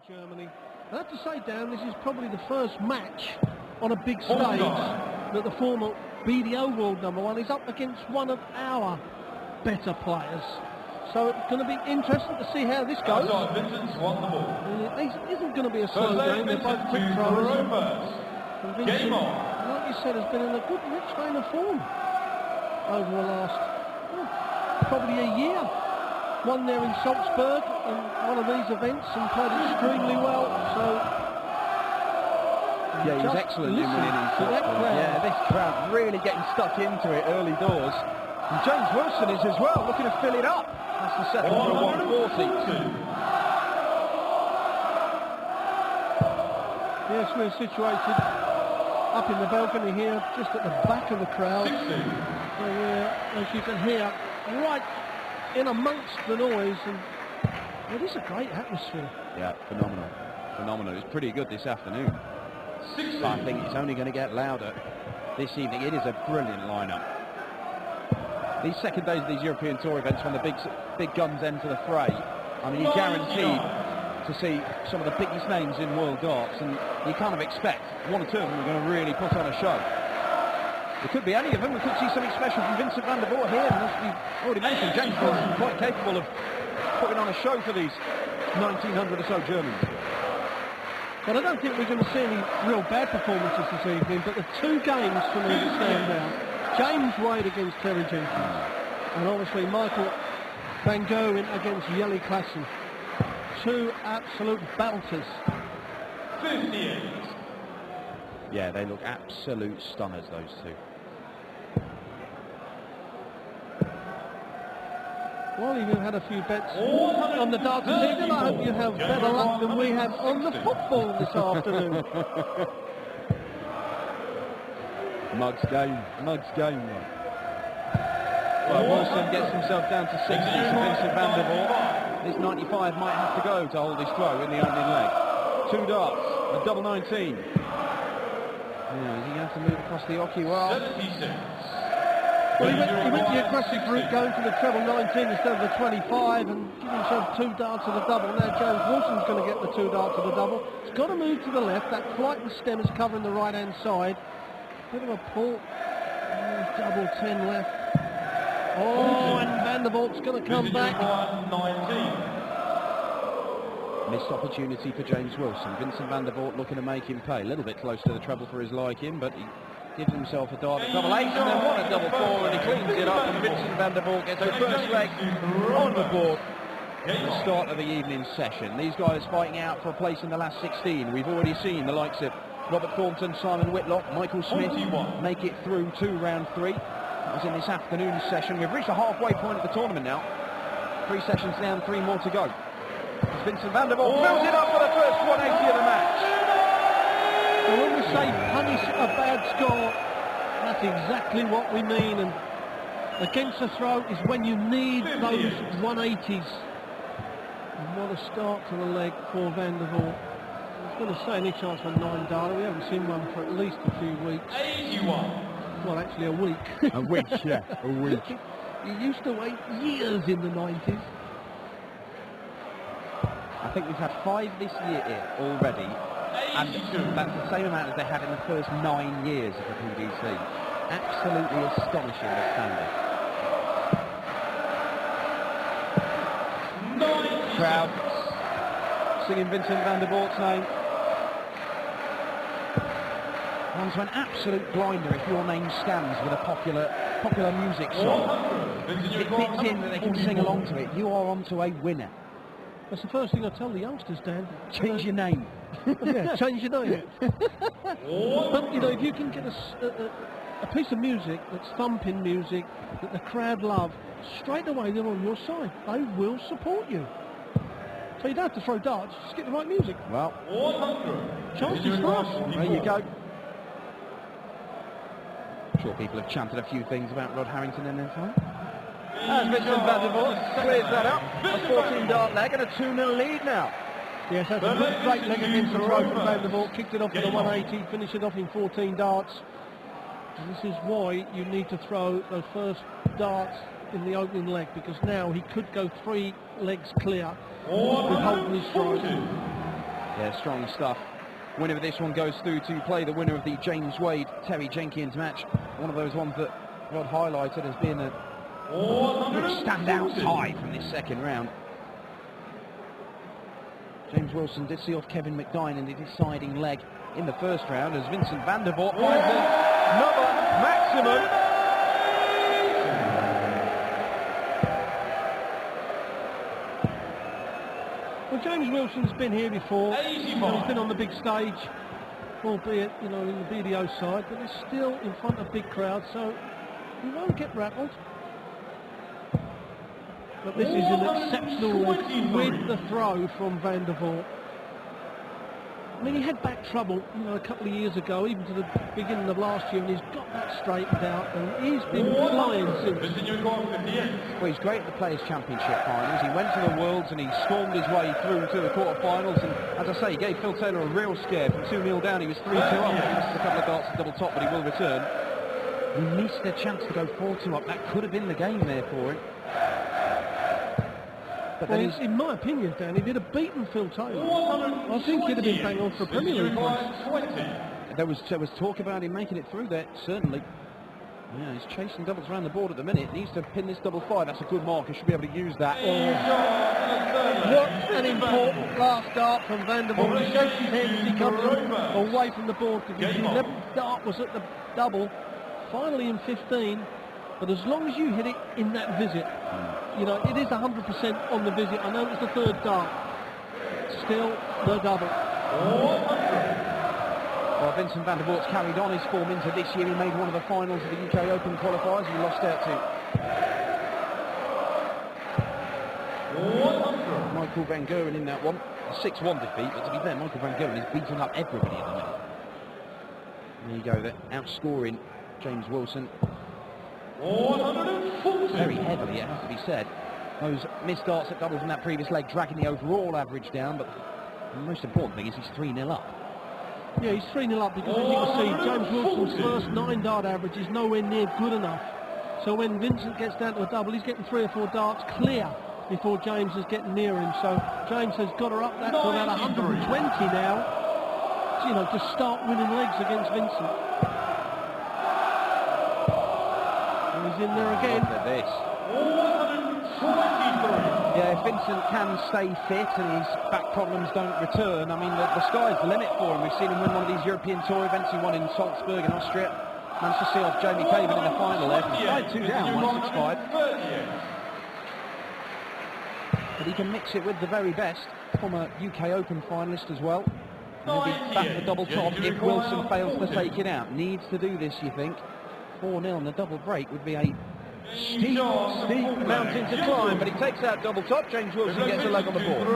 Germany. I have to say, Dan, this is probably the first match on a big stage that the former BDO world #1 is up against one of our better players. So it's going to be interesting to see how this goes. Vincent's won the ball. It isn't going to be a slow game. They're both quick throwers. And Vincent, like you said, has been in a good rich vein of form over the last probably a year. Won there in Salzburg in one of these events and played extremely well. So yeah, he was excellent in winning in Salzburg. Yeah, this crowd really getting stuck into it early doors. And James Wilson is as well, looking to fill it up. That's the second for 140. Yes, we're situated up in the balcony here, just at the back of the crowd. So we're, as you can hear, right in amongst the noise, and it is a great atmosphere. Yeah, phenomenal. Phenomenal. It's pretty good this afternoon. But I think it's only going to get louder this evening. It is a brilliant lineup. These second days of these European Tour events, when the big guns enter the fray, I mean, you're guaranteed to see some of the biggest names in world darts, and you kind of expect one or two of them are going to really put on a show. It could be any of them. We could see something special from Vincent van der Voort here, and as we've already mentioned, James Wilson quite capable of putting on a show for these 1,900 or so Germans. But I don't think we're going to see any real bad performances this evening, but the two games for me that stand out, James Wade against Terry Jenkins, and obviously Michael van Gerwen against Jelle Klaassen. Two absolute belters. 58. Yeah, they look absolute stunners, those two. Well, you've had a few bets on the darts this evening. I hope you have better luck than we have on the football this afternoon. Mug's game, Mug's game. Well, Wilson gets himself down to 60, so Vincent van der Voort, his 95 might have to go to hold his throw in the opening leg. Two darts, a double 19. Yeah, is he going to have to move across the hockey? Well, 76. Well, he went the aggressive route, going for the treble 19 instead of the 25, and give himself two darts of the double. Now James Wilson's going to get the two darts of the double. He's got to move to the left. That flight and stem is covering the right-hand side. Bit of a pull. Double 10 left. Oh, and van der Voort's going to come back. 19. missed opportunity for James Wilson. Vincent van der Voort looking to make him pay. A little bit close to the treble for his liking, but he gives himself a dart at double 8 and then one at double 4, and he cleans it up, and Vincent van der Voort gets the first leg on the board at the start of the evening session. These guys fighting out for a place in the last 16. We've already seen the likes of Robert Thornton, Simon Whitlock, Michael Smith make it through to round 3. That was in this afternoon's session. We've reached the halfway point of the tournament now. 3 sessions down, 3 more to go. As Vincent van der Voort fills it up for the first 180 of the match. Well, when we say punish a bad score, that's exactly what we mean. And against the throat is when you need those 180s. And what a start to the leg for van der Voort. I was going to say any chance for 9 data. We haven't seen one for at least a few weeks. 81. Well, actually a week. A week, yeah, a week. You used to wait years in the 90s. I think we've had 5 this year already, and that's the same amount as they had in the first 9 years of the PDC. Absolutely astonishing, the standard. Crowd singing Vincent van der Voort's name. Comes to an absolute blinder if your name stands with a popular music song. If it fits in that they can sing along to it, you are onto a winner. That's the first thing I tell the youngsters, Dan. Change your name. Yeah, change your name. But, you know, if you can get a piece of music that's thumping music that the crowd love, straight away they're on your side. They will support you. So you don't have to throw darts, just get the right music. Well, 100. Chances for us. There you go. I'm sure people have chanted a few things about Rod Harrington in their time. As Vincent van der Voort clears that up, a 14-dart leg and a 2-0 lead now. Yes, that's a great leg against the throw from van der Voort. Kicked it off with a 180, finished it off in 14 darts. And this is why you need to throw those first darts in the opening leg, because now he could go 3 legs clear with holding his throw. Yeah, strong stuff. Winner of this one goes through to play the winner of the James Wade Terry Jenkins match. One of those ones that Rod highlighted as being a good standout tie from this second round. James Wilson did see off Kevin McDine in the deciding leg in the first round as Vincent van der Voort finds another maximum. Well, James Wilson's been here before. He's been on the big stage, albeit, you know, in the BDO side, but he's still in front of big crowds, so he won't get rattled. But this is an exceptional leg with the throw from van der Voort. I mean, he had back trouble, you know, a couple of years ago, even to the beginning of last year, and he's got that straightened out, and he's been flying since. Well, he's great at the Players' Championship finals. He went to the Worlds and he stormed his way through to the quarter-finals, and as I say, he gave Phil Taylor a real scare. From 2-0 down, he was 3-2 up. He missed a couple of darts at double top, but he will return. He missed a chance to go 4-2 up. That could have been the game there for him. But Well, then in my opinion, Dan, if he'd have beaten Phil Taylor, I think he'd have been bang on for a Premier League place. there was talk about him making it through there, certainly. Yeah, he's chasing doubles around the board at the minute. Needs to pin this double 5. That's a good mark. He should be able to use that. What an important last dart from van der Voort. He shakes his head as he comes away from the board because the 11th dart was at the double, finally in 15. But as long as you hit it in that visit, you know, it is 100% on the visit. I know it's the third dart. Still the double. Well, Vincent van der Voort's carried on his form into this year. He made one of the finals of the UK Open qualifiers. He lost out to Michael van Gerwen in that one. A 6-1 defeat, but to be fair, Michael van Gerwen is beating up everybody at the minute. There you go, they're outscoring James Wilson. Very heavily, it has to be said. Those missed darts at doubles in that previous leg dragging the overall average down, but the most important thing is he's 3-0 up. Yeah, he's 3-0 up because, as you can see, James Wilson's first 9-dart average is nowhere near good enough. So when Vincent gets down to a double, he's getting 3 or 4 darts clear before James is getting near him. So James has got her up that to about 120 now, you know, to start winning legs against Vincent. He's in there again. Look at this. Yeah, if Vincent can stay fit and his back problems don't return, I mean, the sky's the limit for him. We've seen him win one of these European Tour events. He won in Salzburg in Austria. Managed to see off Jamie Caven in the final there. 5-2 down, 1-6-5. But he can mix it with the very best. Former UK Open finalist as well. And he'll be back for double top if Wilson fails to take it out. Needs to do this, you think. 4-0 on the double break would be a steep mountain to climb, but he takes out double top. James Wilson gets a leg on the board.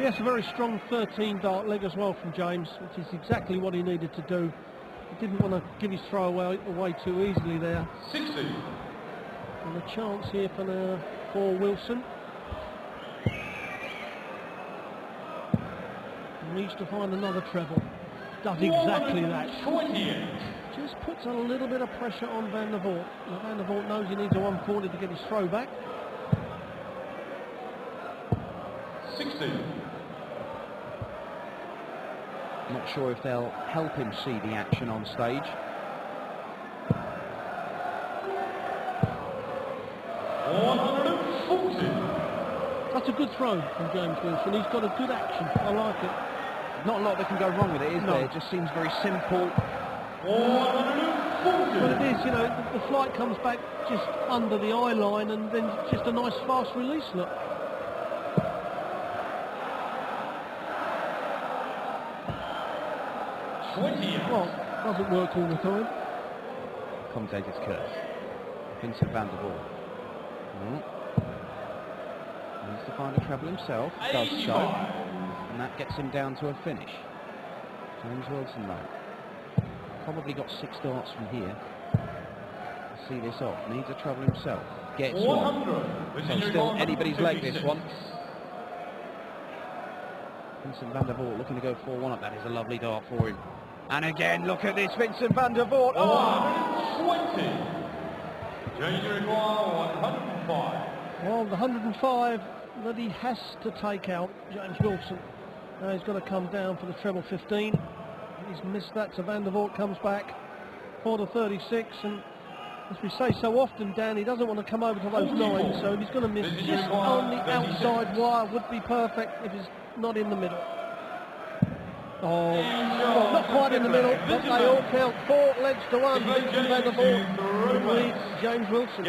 Yes, a very strong 13-dart leg as well from James, which is exactly what he needed to do. He didn't want to give his throw away too easily there. 60. And a chance here for Wilson. He needs to find another treble. Does exactly that. 28. Just puts a little bit of pressure on van der Voort. Van der Voort knows he needs a 140 to get his throw back. 60. Not sure if they'll help him see the action on stage. That's a good throw from James Wilson. He's got a good action. I like it. Not a lot that can go wrong with it, is there? It just seems very simple. Well, it is, you know, the flight comes back just under the eye line and then just a nice fast release look. Well, doesn't work all the time. Commentator's curse. Vincent van der Voort. Needs to find a treble himself. Does so. And that gets him down to a finish. James Wilson, though, probably got 6 darts from here. Let's see this off. Needs a treble himself. Gets one. So still anybody's leg, this one. Vincent van der Voort looking to go 4-1 up. That is a lovely dart for him. And again, look at this, Vincent van der Voort. Oh! 20. James require 105. Well, the 105 that he has to take out, James Wilson. He's got to come down for the treble 15. He's missed that, so Van der Voort comes back for the 36, and as we say so often, Dan, he doesn't want to come over to those 9, so if he's going to miss just on the outside wire, would be perfect if he's not in the middle. Oh, well, not quite in the middle, but they all count. 4 legs to 1. Vincent Van der Voort leads James Wilson.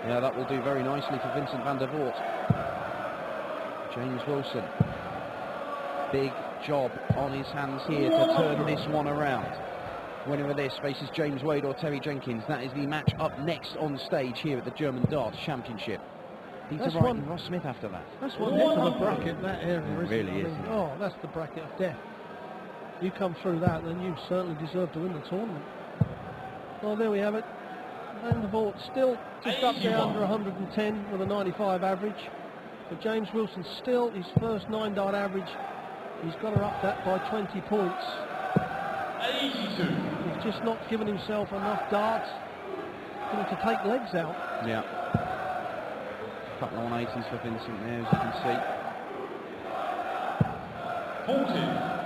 Yeah, that will do very nicely for Vincent Van der Voort. James Wilson, big job on his hands here to turn this one around. Winner of this faces James Wade or Terry Jenkins. That is the match up next on stage here at the German Darts Championship. Peter Wright and Ross Smith after that. That's one hit of the bracket, that area, it really is. Oh, that's the bracket of death. You come through that, then you certainly deserve to win the tournament. Well, there we have it. Van der Voort still just up there under 110 with a 95 average. But James Wilson still, his first 9-dart average, he's got to up that by 20 points. 82. He's just not given himself enough darts to take legs out. Yeah. A couple of 180s for Vincent there, as you can see. 40.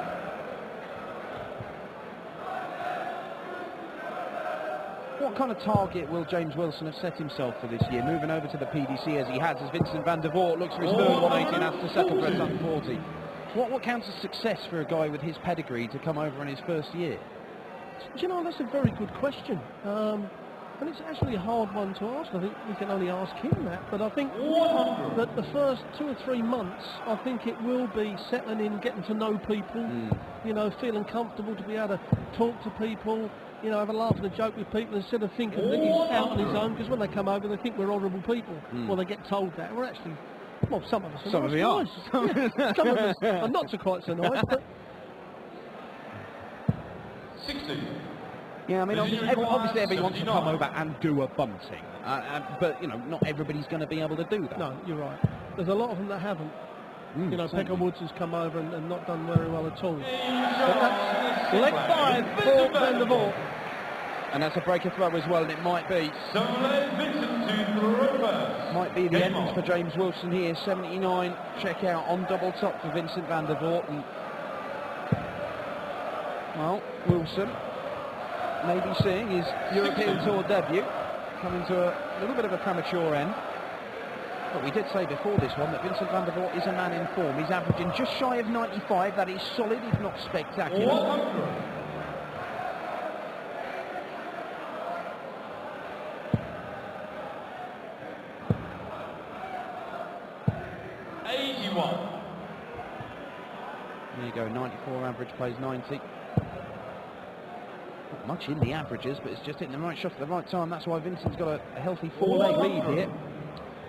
What kind of target will James Wilson have set himself for this year, moving over to the PDC as he has, as Vincent Van der Voort looks for his third 180 and has to settle for a top 40? What counts as success for a guy with his pedigree to come over in his first year? Do you know, that's a very good question. And it's actually a hard one to ask. I think we can only ask him that. But I think that the first 2 or 3 months, I think it will be settling in, getting to know people, you know, feeling comfortable to be able to talk to people, you know, have a laugh and a joke with people instead of thinking that he's out on his own, because when they come over they think we're horrible people. Well, they get told that. We're actually, well, some of us are some nice. Some of us are not so quite so nice. But 60. Yeah, I mean, obviously everyone wants to come over and do a bunting, but, you know, not everybody's going to be able to do that. No, you're right. There's a lot of them that haven't. You know, Peckham Woods has come over and not done very well at all. But that's leg 5 for Van der Voort. And that's a breaker throw as well, and it might be. Might be the end for James Wilson here. 79 check out on double top for Vincent Van der Voort. And, well, Wilson maybe seeing his European Tour debut coming to a little bit of a premature end. But we did say before this one that Vincent Van der Voort is a man in form. He's averaging just shy of 95. That is solid, if not spectacular. 81. There you go, 94 average, plays 90. Not much in the averages, but it's just hitting the right shot at the right time. That's why Vincent's got a healthy 4-leg lead here.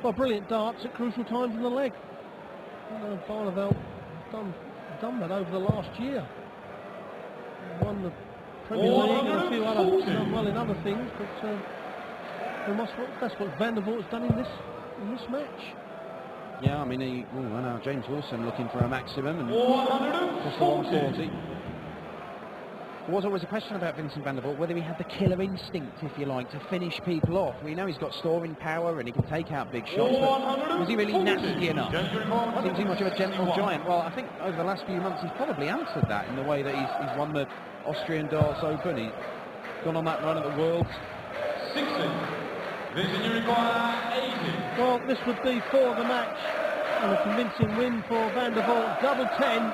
Well, brilliant darts at crucial times in the leg. You know, Barneveld done that over the last year. Won the Premier League and a few other, done well in other things, but that's what Van der Voort has done in this match. Yeah, I mean, I know James Wilson looking for a maximum, and just 140. There was always a question about Vincent Van der Voort, whether he had the killer instinct, if you like, to finish people off. We know he's got storing power and he can take out big shots, but was he really nasty enough? Seems too much of a gentle giant. Well, I think over the last few months he's probably answered that in the way that he's won the Austrian Darts Open. He's gone on that run at the Worlds. 60. Vincent, you require 80. Well, this would be for the match, and a convincing win for Van der Voort. Double 10.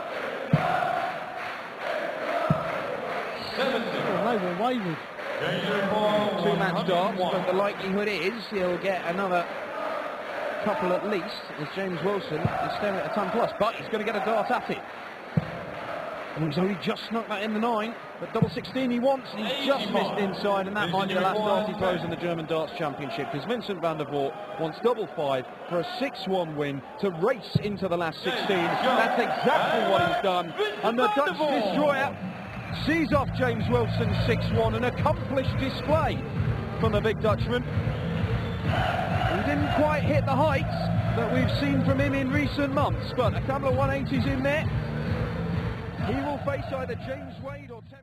70. Oh, they were wayward. 2-match darts, but the likelihood is he'll get another couple at least, as James Wilson is staring at a ton plus, but he's going to get a dart at it. And he's only just snuck that in the 9, but double 16 he wants, and he's just missed inside, and that might be the last dart he throws in the German Darts Championship, because Vincent Van der Voort wants double 5 for a 6-1 win to race into the last 16. That's exactly what he's done, and the Dutch destroyer sees off James Wilson 6-1, an accomplished display from the big Dutchman. He didn't quite hit the heights that we've seen from him in recent months, but a couple of 180s in there. He will face either James Wade or Terry.